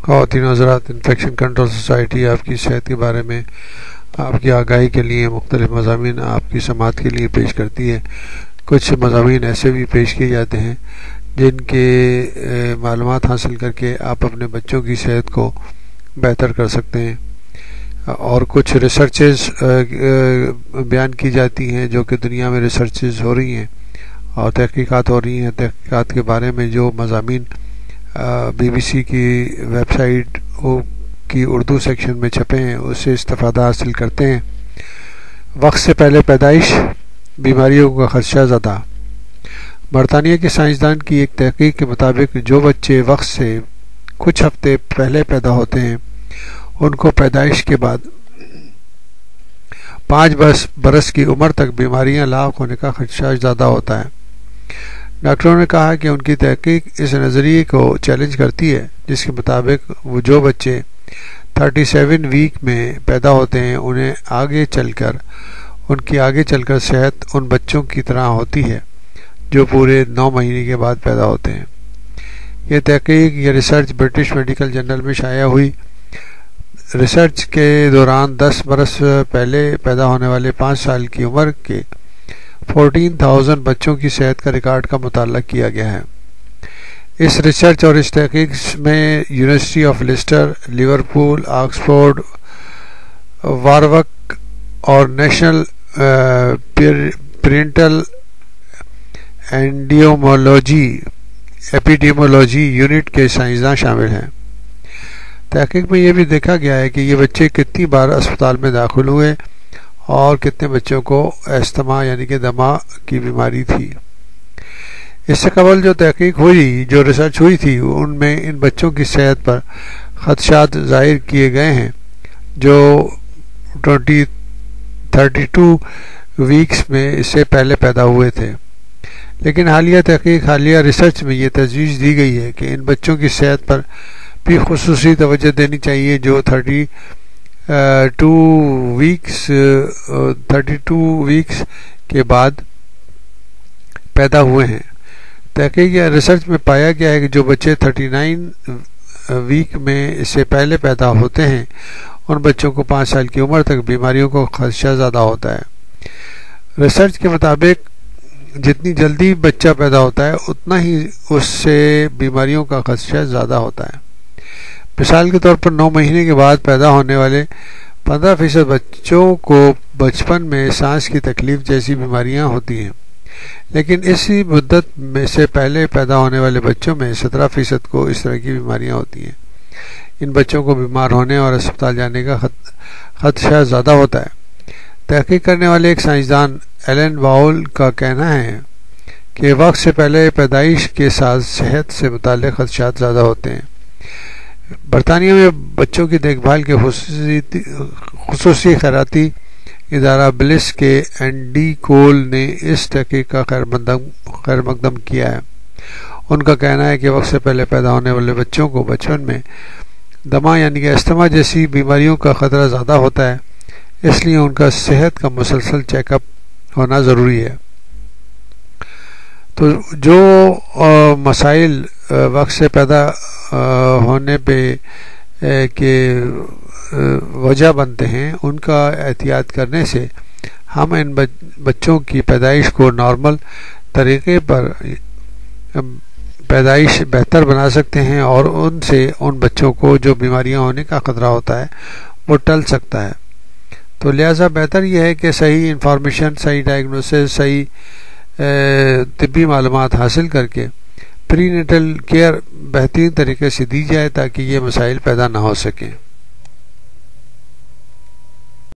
خواتین و حضرات، انفیکشن کنٹرول سوسائٹی آپ کی صحت کے بارے میں آپ کی آگاہی کے لیے مختلف مضامین آپ کی سماعت کے لیے پیش کرتی ہے۔ کچھ مضامین ایسے بھی پیش کیے جاتے ہیں جن کے معلومات حاصل کر کے آپ اپنے بچوں کی صحت کو بہتر کر سکتے ہیں، اور کچھ ریسرچز بیان کی جاتی ہیں جو کہ دنیا میں ریسرچز ہو رہی ہیں اور تحقیقات ہو رہی ہیں۔ تحقیقات کے بارے میں جو مضامین بی بی سی کی ویب سائٹ کی اردو سیکشن میں چھپے ہیں اس سے استفادہ حاصل کرتے ہیں۔ وقت سے پہلے پیدائش، بیماریوں کا خدشہ زدہ۔ برطانیہ کے سائنسدان کی ایک تحقیق کے مطابق جو بچے وقت سے کچھ ہفتے پہلے پیدا ہوتے ہیں ان کو پیدائش کے بعد 5 برس کی عمر تک بیماریاں لاحق ہونے کا خدشہ زیادہ ہوتا ہے۔ ڈاکٹروں نے کہا کہ ان کی تحقیق اس نظریے کو چیلنج کرتی ہے جس کے مطابق وہ جو بچے 37 ویک میں پیدا ہوتے ہیں ان کی آگے چل کر صحت ان بچوں کی طرح ہوتی ہے جو پورے 9 مہینے کے بعد پیدا ہوتے ہیں۔ یہ تحقیق یا ریسرچ برٹش میڈیکل جرنل میں شائع ہوئی۔ ریسرچ کے دوران 10 برس پہلے پیدا ہونے والے 5 سال کی عمر کے 14,000 بچوں کی صحت کا ریکارڈ کا مطالعہ کیا گیا ہے۔ اس ریسرچ اور اس تحقیق میں university of Leicester, Liverpool, Oxford, Warwick اور نیشنل پرینٹل ایپیڈیمولوجی یونٹ کے سائنسداں شامل ہیں۔ تحقیق میں یہ بھی دیکھا گیا ہے کہ یہ بچے کتنی بار اسپتال میں داخل ہوئے اور کتنے بچوں کو استھما یعنی کہ دمہ کی بیماری تھی۔ اس سے قبل جو تحقیق ہوئی، جو ریسرچ ہوئی تھی، ان میں ان بچوں کی صحت پر خدشات ظاہر کیے گئے ہیں جو 32 ویکس میں اس سے پہلے پیدا ہوئے تھے، لیکن حالیہ ریسرچ میں یہ تجویز دی گئی ہے کہ ان بچوں کی صحت پر بھی خصوصی توجہ دینی چاہیے جو 32 ویکس کے بعد پیدا ہوئے ہیں۔ تحقیق یا ریسرچ میں پایا گیا ہے کہ جو بچے 39 ویک میں اس سے پہلے پیدا ہوتے ہیں ان بچوں کو 5 سال کی عمر تک بیماریوں کا خدشہ زیادہ ہوتا ہے۔ ریسرچ کے مطابق جتنی جلدی بچہ پیدا ہوتا ہے اتنا ہی اس سے بیماریوں کا خدشہ زیادہ ہوتا ہے۔ مثال کے طور پر 9 مہینے کے بعد پیدا ہونے والے 15% بچوں کو بچپن میں سانس کی تکلیف جیسی بیماریاں ہوتی ہیں، لیکن اسی مدت میں سے پہلے پیدا ہونے والے بچوں میں 17% کو اس طرح کی بیماریاں ہوتی ہیں۔ ان بچوں کو بیمار ہونے اور اسپتال جانے کا خدشہ زیادہ ہوتا ہے۔ تحقیق کرنے والے ایک سائنسدان ایلن واول کا کہنا ہے کہ وقت سے پہلے پیدائش کے ساتھ صحت سے متعلق خدشات زیادہ ہوتے ہیں۔ برطانیہ میں بچوں کی دیکھ بھال کے خصوصی خیراتی ادارہ بلس کے اینڈی کول نے اس تحقیق کا خیر مقدم کیا ہے۔ ان کا کہنا ہے کہ وقت سے پہلے پیدا ہونے والے بچوں کو بچپن میں دمہ یعنی کہ استھما جیسی بیماریوں کا خطرہ زیادہ ہوتا ہے، اس لیے ان کا صحت کا مسلسل چیک اپ ہونا ضروری ہے۔ تو جو مسائل وقت سے پیدا ہونے پہ کے وجہ بنتے ہیں ان کا احتیاط کرنے سے ہم ان بچوں کی پیدائش کو نارمل طریقے پر پیدائش بہتر بنا سکتے ہیں اور ان سے ان بچوں کو جو بیماریاں ہونے کا خطرہ ہوتا ہے وہ ٹل سکتا ہے۔ تو لہٰذا بہتر یہ ہے کہ صحیح انفارمیشن، صحیح ڈائگنوسس، صحیح طبی معلومات حاصل کر کے پری نیٹل کیئر بہترین طریقے سے دی جائے تاکہ یہ مسائل پیدا نہ ہو سکیں۔